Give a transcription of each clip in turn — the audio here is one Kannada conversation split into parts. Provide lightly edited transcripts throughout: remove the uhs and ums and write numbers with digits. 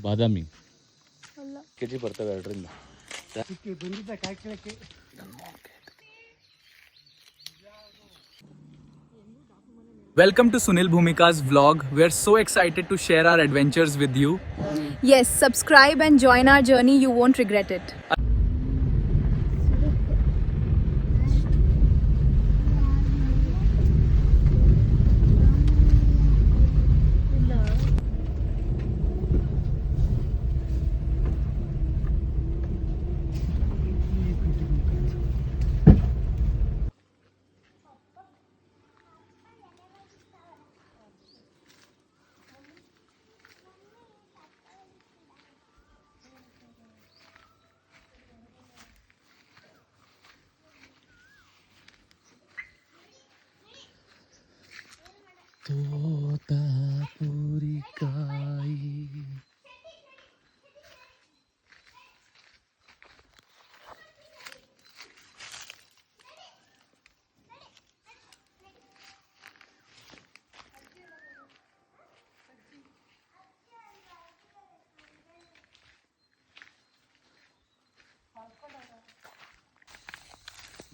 ಬಾದಾಮಿ ಅಲ್ಲ ಕೆಜಿ ಬರ್ತವೆ ಎರಡರಿಂದ. ಬಂದಿದ್ದ ಕಾಯ್ಕೊಳ್ಳಕ್ಕೆ. Welcome to Sunil Bhumika's vlog. We're so excited to share our adventures with you. Yes, subscribe and join our journey. You won't regret it. ತೋತಾಪುರಿಕಾಯಿ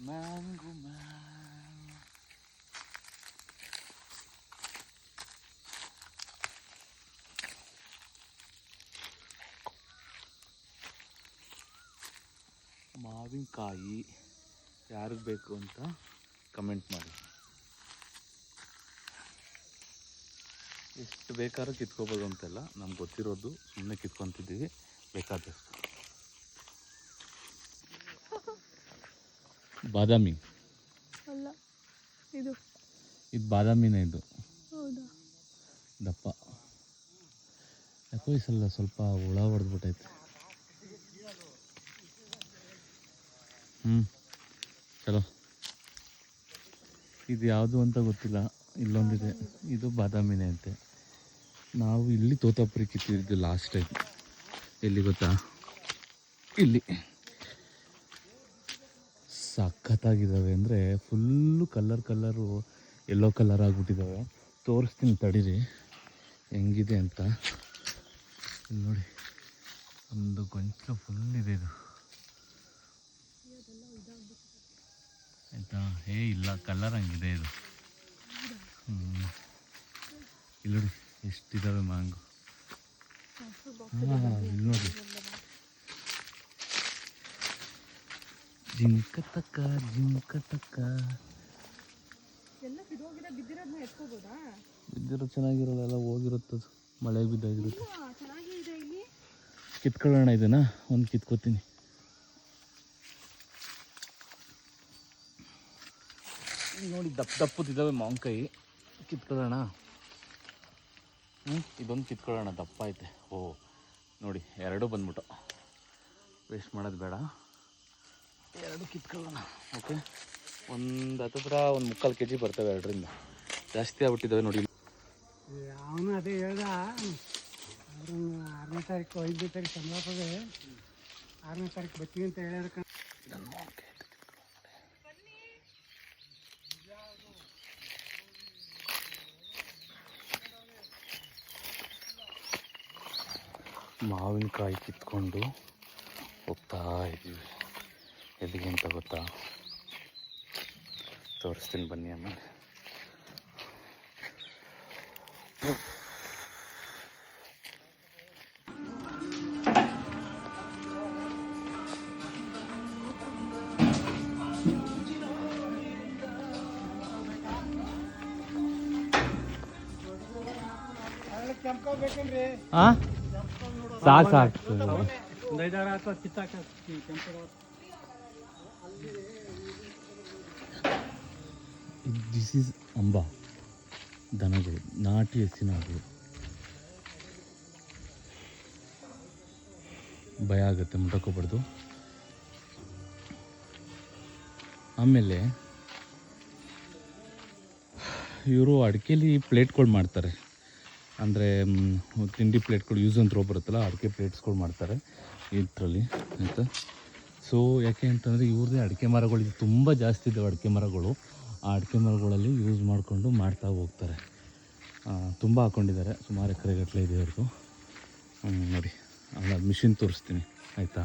ಮ್ಯಾಂಗೋ ಮಾವಿನಕಾಯಿ ಯಾರಿಗೆ ಬೇಕು ಅಂತ ಕಮೆಂಟ್ ಮಾಡಿ. ಎಷ್ಟು ಬೇಕಾದ್ರೂ ಕಿತ್ಕೋಬೋದು ಅಂತೆಲ್ಲ, ನಮ್ಗೆ ಗೊತ್ತಿರೋದು ಸುಮ್ಮನೆ ಕಿತ್ಕೊತಿದ್ದೀವಿ ಬೇಕಾದಷ್ಟು. ಬಾದಾಮಿ ಅಲ್ಲ ಇದು ಬಾದಾಮಿನೇ. ಇದು ಹೌದಾ? ದಪ್ಪ ಯಾಕೋ ಈ ಸಲ ಸ್ವಲ್ಪ ಹುಳ ಹೊಡೆದ್ಬಿಟ್ಟೈತೆ. ಚಲೋ. ಇದು ಯಾವುದು ಅಂತ ಗೊತ್ತಿಲ್ಲ. ಇಲ್ಲೊಂದಿದೆ, ಇದು ಬಾದಾಮಿನೇ ಅಂತೆ. ನಾವು ಇಲ್ಲಿ ತೋತಾಪುರಿ ಕಿತ್ತಿದ್ದು ಲಾಸ್ಟ್ ಟೈಮ್. ಎಲ್ಲಿ ಗೊತ್ತಾ? ಇಲ್ಲಿ ಸಖತ್ತಾಗಿದ್ದಾವೆ. ಅಂದರೆ ಫುಲ್ಲು ಕಲ್ಲರು ಯೆಲ್ಲೋ ಕಲರ್ ಆಗಿಬಿಟ್ಟಿದ್ದಾವೆ. ತೋರಿಸ್ತೀನಿ ತಡೀರಿ ಹೆಂಗಿದೆ ಅಂತ. ಇಲ್ಲಿ ನೋಡಿ, ಒಂದು ಗೊಂಚಲು ಫುಲ್ ಇದೆ ಇದು ಆಯಿತಾ? ಇಲ್ಲ, ಕಲರ್ ಹಂಗಿದೆ ಇದು. ಇಲ್ಲಿ ನೋಡಿ ಎಷ್ಟಿದ್ದಾವೆ ಮ್ಯಾಂಗೋ. ಇಲ್ಲಿ ನೋಡಿ, ಜಿಂಕ ತಕ್ಕ ಬಿದ್ದಿರೋ ಚೆನ್ನಾಗಿರೋಲ್ಲ, ಎಲ್ಲ ಹೋಗಿರುತ್ತದು, ಮಳೆಗೆ ಬಿದ್ದಾಗಿರುತ್ತೆ. ಕಿತ್ಕೊಳ್ಳೋಣ ಇದನ್ನ, ಒಂದು ಕಿತ್ಕೋತೀನಿ. ನೋಡಿ ದಪ್ಪದಿದ್ದಾವೆ ಮಾವಿನಕಾಯಿ, ಕಿತ್ಕೊಳ್ಳೋಣ. ಇದೊಂದು ಕಿತ್ಕೊಳ್ಳೋಣ, ದಪ್ಪ ಐತೆ. ಓ ನೋಡಿ, ಎರಡು ಬಂದ್ಬಿಟ್ಟು, ವೇಸ್ಟ್ ಮಾಡೋದು ಬೇಡ, ಎರಡು ಕಿತ್ಕೊಳ್ಳೋಣ. ಓಕೆ, ಒಂದು ಹತ್ತಿರ ಒಂದು 3/4 kg ಬರ್ತವೆ ಎರಡರಿಂದ. ಜಾಸ್ತಿ ಆಗ್ಬಿಟ್ಟಿದ್ದಾವೆ ನೋಡಿ. ಅವನು ಅದೇ ಹೇಳ್ದ, ಅವರು 6ನೇ ತಾರೀಕು 5ನೇ ತಾರೀಕು ಸಂಬಳಪದೆ, 6ನೇ ತಾರೀಕು ಬರ್ತೀವಿ ಅಂತ ಹೇಳ್ಯಾರ. ಮಾವಿನಕಾಯಿ ಕಿತ್ಕೊಂಡು ಹೋಗ್ತಾ ಇದ್ದೀವಿ. ಎಲ್ಲಿಗೆ ಅಂತ ಗೊತ್ತಾ? ತೋರಿಸ್ತೀನಿ ಬನ್ನಿ ಆಮೇಲೆ. ಸಾಕು ದಿಸ್ ಈಸ್ ಅಂಬ ದನಗಳು, ನಾಟಿ ಹಸಿನ ಅದು. ಭಯ ಆಗುತ್ತೆ, ಮುಟ್ಟಕೋಬಾರ್ದು. ಆಮೇಲೆ ಇವರು ಅಡಿಕೆಲಿ ಪ್ಲೇಟ್ಗಳು ಮಾಡ್ತಾರೆ. ಅಂದರೆ ತಿಂಡಿ ಪ್ಲೇಟ್ಗಳು, ಯೂಸ್ ಅಂತ ಥ್ರೋ ಬರುತ್ತಲ್ಲ, ಅಡಿಕೆ ಪ್ಲೇಟ್ಸ್ಗಳು ಮಾಡ್ತಾರೆ ಇದರಲ್ಲಿ ಆಯಿತಾ. ಸೊ ಯಾಕೆ ಅಂತಂದರೆ ಇವ್ರದ್ದೇ ಅಡಿಕೆ ಮರಗಳು ಇದು ತುಂಬ ಜಾಸ್ತಿ ಇದ್ದಾವೆ. ಅಡಿಕೆ ಮರಗಳು, ಆ ಅಡಿಕೆ ಮರಗಳಲ್ಲಿ ಯೂಸ್ ಮಾಡಿಕೊಂಡು ಮಾಡ್ತಾ ಹೋಗ್ತಾರೆ. ತುಂಬ ಹಾಕ್ಕೊಂಡಿದ್ದಾರೆ, ಸುಮಾರು ಎಕರೆಗಟ್ಟಲೆ ಇದೆ ಇವ್ರದ್ದು. ನೋಡಿ ಅಲ್ಲ ಮಿಷಿನ್ ತೋರಿಸ್ತೀನಿ ಆಯಿತಾ.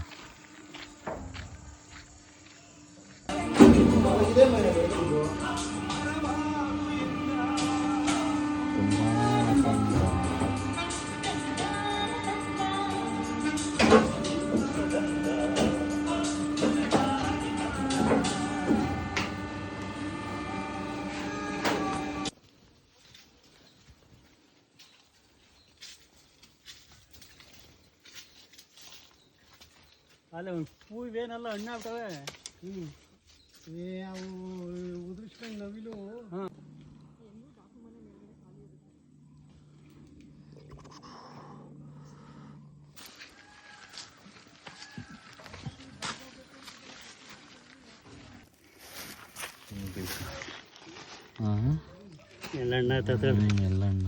ಅಲ್ಲ ಹೂವೇನೆಲ್ಲ ಹಣ್ಣಾಗ್ತವೆ. ಅವು ಉದುರಿಸ್ಕೊಂಡು ನವಿಲು. ಹಾಂ, ಹಾಂ ಎಲ್ಲ ಹಣ್ಣಾಗ್ತದೆ. ಎಲ್ಲ ಹಣ್ಣು